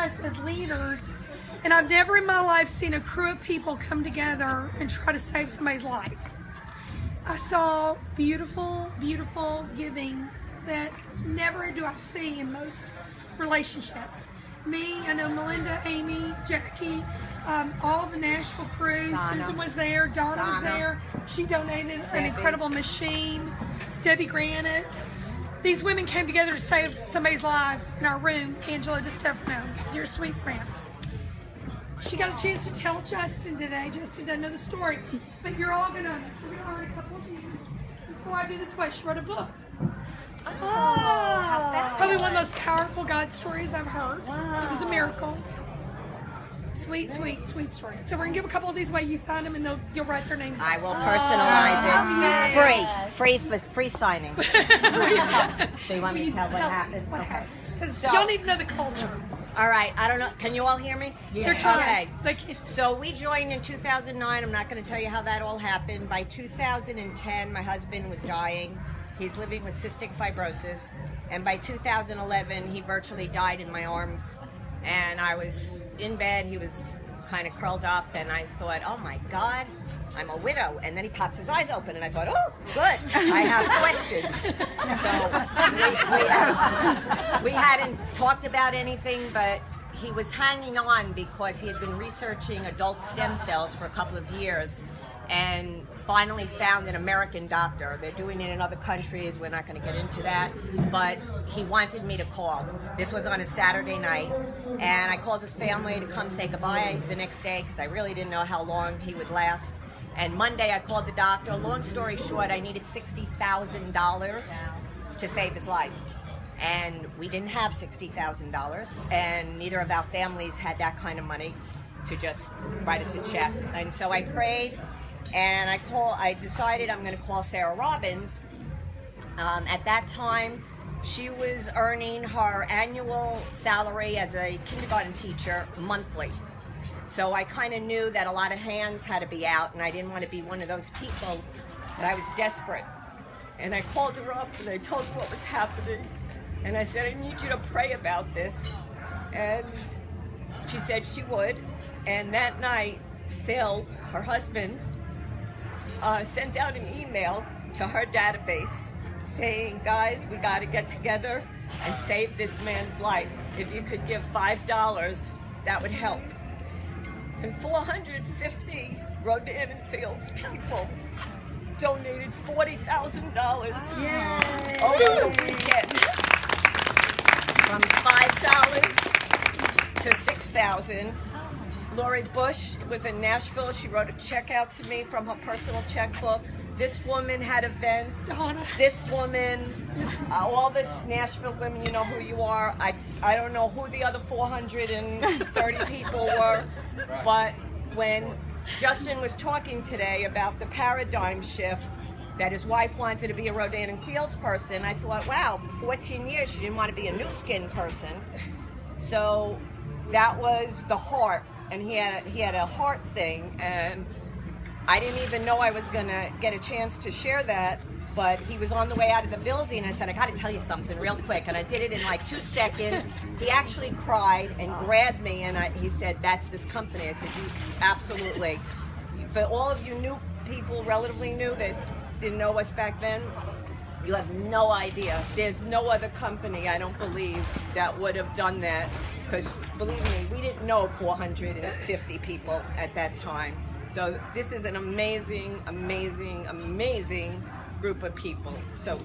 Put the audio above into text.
us as leaders, and I've never in my life seen a crew of people come together and try to save somebody's life. I saw beautiful, beautiful giving that never do I see in most relationships. Me, I know Melinda, Amy, Jackie, all the Nashville crew. Donna. Susan was there, Donna was there. She donated an incredible machine. Debbie Granite. These women came together to save somebody's life in our room. Angela DeStefano, your sweet friend. She got a chance to tell Justin today. Justin doesn't know the story, but we're gonna learn a couple of things. Before I do this way, she wrote a book. Probably one of the most powerful God stories I've heard. Wow. It was a miracle. Sweet, sweet, sweet story. So we're gonna give a couple of these away. You sign them, and you'll write their names. I will personalize it. It's free signing. So you want me to tell what happened? Okay. Because y'all need to know the culture. All right. I don't know. Can you all hear me? Yeah. They're trying. Okay. So we joined in 2009. I'm not going to tell you how that all happened. By 2010, my husband was dying. He's living with cystic fibrosis. And by 2011, he virtually died in my arms. And I was in bed. He was kind of curled up. And I thought, oh my God, I'm a widow. And then he popped his eyes open. And I thought, oh, good. I have questions. So we hadn't talked about anything, but he was hanging on because he had been researching adult stem cells for a couple of years and finally found an American doctor. They're doing it in other countries. We're not going to get into that. But he wanted me to call. This was on a Saturday night. And I called his family to come say goodbye the next day because I really didn't know how long he would last. And Monday I called the doctor. Long story short, I needed $60,000 to save his life. And we didn't have $60,000. And neither of our families had that kind of money to just write us a check. And so I prayed. And I decided I'm going to call Sarah Robbins. At that time, she was earning her annual salary as a kindergarten teacher monthly. So I kind of knew that a lot of hands had to be out, and I didn't want to be one of those people, but I was desperate. And I called her up, and I told her what was happening. And I said, I need you to pray about this. And she said she would. And that night, Phil, her husband, sent out an email to her database saying, guys, we got to get together and save this man's life. If you could give $5, that would help. And 450 Rodan and Fields people donated $40,000 over the weekend. From $5 to $6,000. Lori Bush was in Nashville. She wrote a check out to me from her personal checkbook. This woman had events. Donna. This woman, all the Nashville women, you know who you are. I don't know who the other 430 people were, but when Justin was talking today about the paradigm shift, that his wife wanted to be a Rodan and Fields person, I thought, wow, for 14 years she didn't want to be a New Skin person. So that was the heart. And he had a heart thing, and I didn't even know I was gonna get a chance to share that, but he was on the way out of the building, and I said, I gotta tell you something real quick, and I did it in like 2 seconds. He actually cried and grabbed me, and he said, that's this company. I said, absolutely. For all of you new people, relatively new, that didn't know us back then, you have no idea. There's no other company, I don't believe, that would have done that. Because, believe me, we didn't know 450 people at that time. So this is an amazing, amazing, amazing group of people. So.